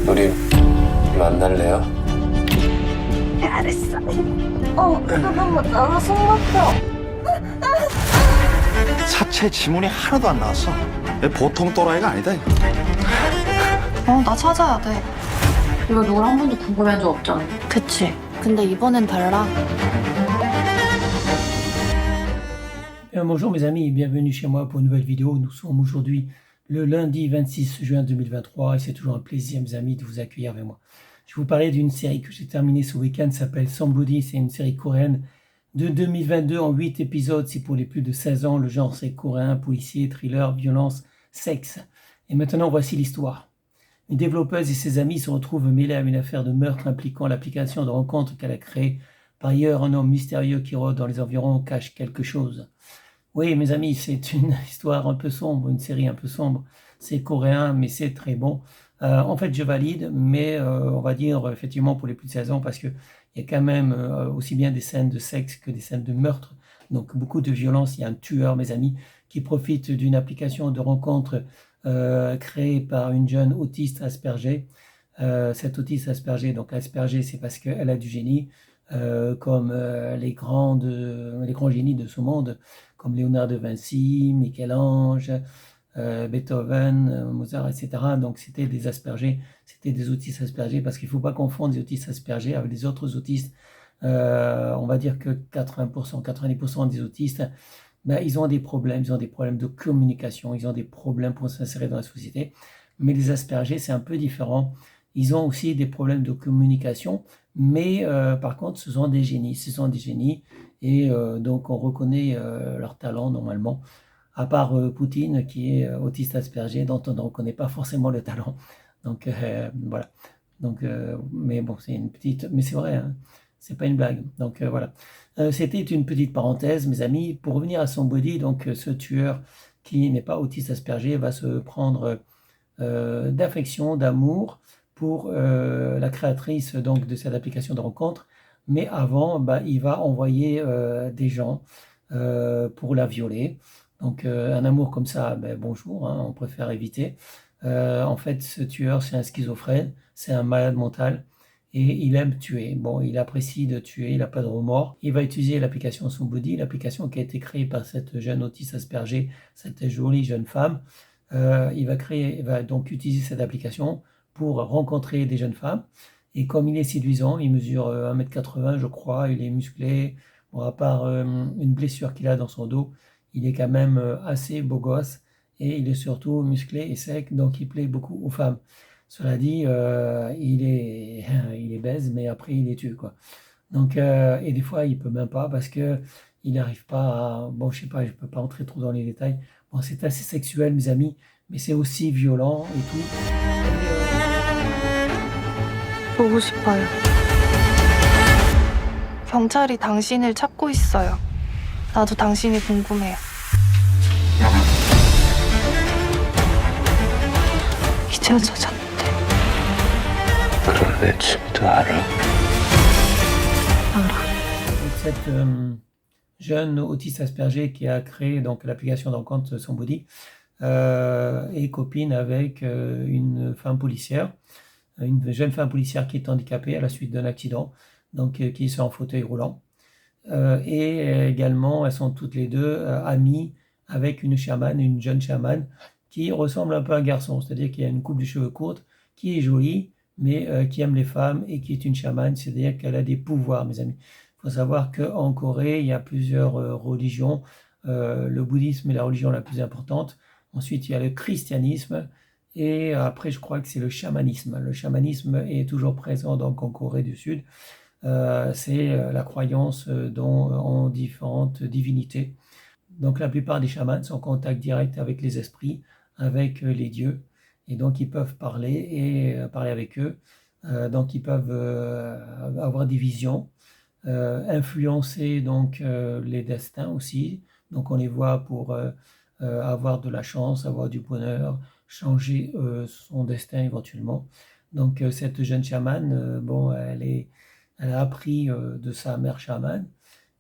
우리 만날래요? 잘했어. 그거만 나눠 손 맡겨. 사체 지문이 하나도 안 나왔어. 보통 또라이가 아니다. 이거. 나 찾아야 돼. 이거 누굴 한 번도 궁금해한 적 없잖아. 그치. 근데 이번엔 달라. Bonjour mes amis et bienvenue chez moi pour une nouvelle vidéo. Nous sommes aujourd'hui le lundi 26 juin 2023 et c'est toujours un plaisir mes amis de vous accueillir avec moi. Je vais vous parler d'une série que j'ai terminée ce week-end, s'appelle Somebody, c'est une série coréenne de 2022 en 8 épisodes, c'est pour les plus de 16 ans, le genre c'est coréen, policier, thriller, violence, sexe. Et maintenant voici l'histoire. Une développeuse et ses amis se retrouvent mêlés à une affaire de meurtre impliquant l'application de rencontres qu'elle a créée. Par ailleurs, un homme mystérieux qui rôde dans les environs cache quelque chose. Oui, mes amis, c'est une histoire un peu sombre, une série un peu sombre. C'est coréen, mais c'est très bon. En fait, je valide, mais on va dire effectivement pour les plus de 16 ans, parce qu'il y a quand même aussi bien des scènes de sexe que des scènes de meurtre. Donc beaucoup de violence. Il y a un tueur, mes amis, qui profite d'une application de rencontre créée par une jeune autiste Asperger. Cette autiste Asperger, donc Asperger, c'est parce qu'elle a du génie. Comme les grands génies de ce monde, comme Léonard de Vinci, Michel-Ange, Beethoven, Mozart, etc. Donc c'était des Asperger, c'était des autistes Asperger, parce qu'il ne faut pas confondre les autistes Asperger avec les autres autistes. On va dire que 80%, 90% des autistes, ils ont des problèmes de communication, ils ont des problèmes pour s'insérer dans la société. Mais les Asperger, c'est un peu différent. Ils ont aussi des problèmes de communication, mais par contre, ce sont des génies, et donc on reconnaît leur talent normalement, à part Poutine qui est autiste Asperger, dont on ne reconnaît pas forcément le talent. Donc voilà. Donc, mais bon, c'est une petite, mais c'est vrai, hein, c'est pas une blague. Donc voilà. C'était une petite parenthèse, mes amis. Pour revenir à Somebody, donc ce tueur qui n'est pas autiste Asperger va se prendre d'affection, d'amour pour la créatrice donc de cette application de rencontre, mais avant il va envoyer des gens pour la violer. Donc un amour comme ça, bonjour, hein, on préfère éviter. En fait, ce tueur, c'est un schizophrène, c'est un malade mental et il aime tuer. Bon, il apprécie de tuer, il n'a pas de remords. Il va utiliser l'application Somebody, l'application qui a été créée par cette jeune autiste Asperger, cette jolie jeune femme. Il va donc utiliser cette application pour rencontrer des jeunes femmes. Et comme il est séduisant, il mesure 1m80 je crois, il est musclé, bon, à part une blessure qu'il a dans son dos, il est quand même assez beau gosse, et il est surtout musclé et sec, donc il plaît beaucoup aux femmes. Cela dit, il est baise, mais après il les tue, quoi. Donc, et des fois il peut même pas, parce que il n'arrive pas à... Bon, je sais pas, je peux pas entrer trop dans les détails. Bon, c'est assez sexuel, mes amis, mais c'est aussi violent et tout. 보고 싶어요. 경찰이 당신을 찾고 있어요. 나도 당신이 궁금해요. 이제야 찾았는데. 그럼 내 취미도 알아? 알아. Cette jeune autiste Asperger qui a créé donc l'application de rencontre Somebody est copine avec une femme policière, une jeune femme policière qui est handicapée à la suite d'un accident, donc qui est en fauteuil roulant. Et également, elles sont toutes les deux amies avec une chamane, une jeune chamane qui ressemble un peu à un garçon, c'est-à-dire qu'il y a une coupe de cheveux courte, qui est jolie, mais qui aime les femmes et qui est une chamane, c'est-à-dire qu'elle a des pouvoirs, mes amis. Il faut savoir qu'en Corée, il y a plusieurs religions. Le bouddhisme est la religion la plus importante. Ensuite, il y a le christianisme. Et après, je crois que c'est le chamanisme. Le chamanisme est toujours présent donc en Corée du Sud. C'est la croyance en différentes divinités. Donc la plupart des chamans sont en contact direct avec les esprits, avec les dieux. Et donc ils peuvent parler avec eux. Donc ils peuvent avoir des visions, influencer donc les destins aussi. Donc on les voit pour avoir de la chance, avoir du bonheur, changer son destin éventuellement. Donc cette jeune chamane, elle a appris de sa mère chamane,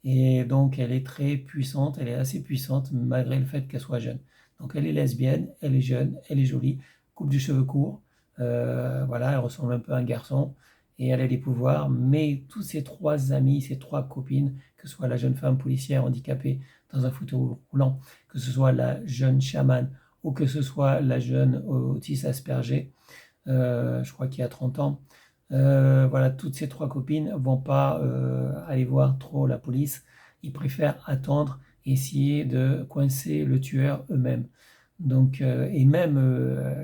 et donc elle est très puissante, elle est assez puissante malgré le fait qu'elle soit jeune. Donc elle est lesbienne, elle est jeune, elle est jolie, coupe de cheveux courts, Voilà, elle ressemble un peu à un garçon et elle a des pouvoirs, mais tous ses trois amis, ses trois copines, que ce soit la jeune femme policière handicapée dans un fauteuil roulant, que ce soit la jeune chamane ou que ce soit la jeune autiste Asperger, je crois qu'il y a 30 ans, voilà, toutes ces trois copines vont pas aller voir trop la police. Ils préfèrent attendre et essayer de coincer le tueur eux-mêmes. Donc, et même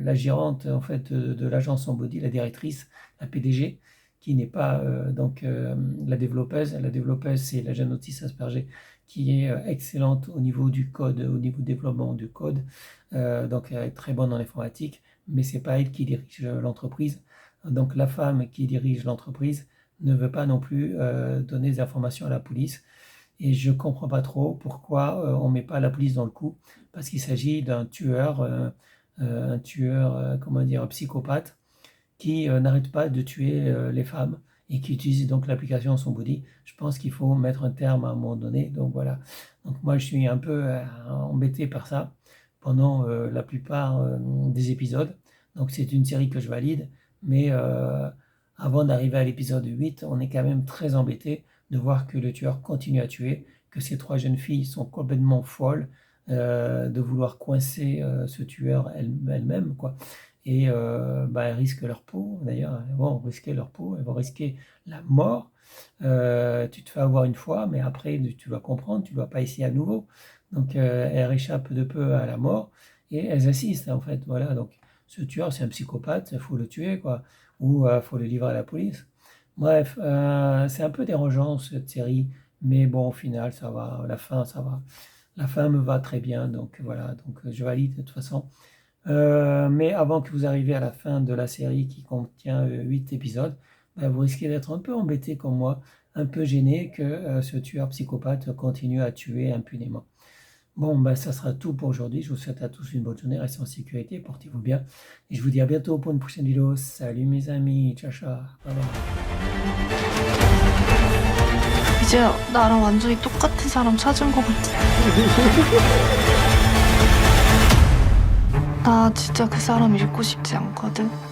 la gérante en fait de l'agence Somebody, la directrice, la PDG, qui n'est pas la développeuse. La développeuse, c'est la jeune autiste Asperger qui est excellente au niveau du code, au niveau du développement du code. Donc, elle est très bonne en informatique, mais c'est pas elle qui dirige l'entreprise. Donc, la femme qui dirige l'entreprise ne veut pas non plus donner des informations à la police. Et je comprends pas trop pourquoi on met pas la police dans le coup, parce qu'il s'agit d'un tueur, comment dire, psychopathe, qui n'arrête pas de tuer les femmes et qui utilise donc l'application Somebody. Je pense qu'il faut mettre un terme à un moment donné. Donc voilà. Donc moi je suis un peu embêté par ça pendant la plupart des épisodes. Donc c'est une série que je valide, mais avant d'arriver à l'épisode 8, on est quand même très embêté de voir que le tueur continue à tuer, que ces trois jeunes filles sont complètement folles de vouloir coincer ce tueur elles-mêmes, quoi. Et elles risquent leur peau, d'ailleurs, elles vont risquer leur peau, elles vont risquer la mort. Tu te fais avoir une fois, mais après, tu vas comprendre, tu ne vas pas essayer à nouveau. Donc, elles échappent de peu à la mort et elles assistent, en fait. Voilà, donc ce tueur, c'est un psychopathe, il faut le tuer, quoi, ou il faut le livrer à la police. Bref, c'est un peu dérangeant cette série, mais bon, au final, ça va. La fin, ça va. La fin me va très bien, donc voilà. Donc je valide de toute façon. Mais avant que vous arriviez à la fin de la série qui contient 8 épisodes, vous risquez d'être un peu embêté comme moi, un peu gêné que ce tueur psychopathe continue à tuer impunément. Bon, ça sera tout pour aujourd'hui. Je vous souhaite à tous une bonne journée, restez en sécurité, portez-vous bien. Et je vous dis à bientôt pour une prochaine vidéo. Salut mes amis, ciao ciao. Bye bye. 이제 나랑 완전히 똑같은 사람 찾은 것 같아. 나 진짜 그 사람 잃고 싶지 않거든.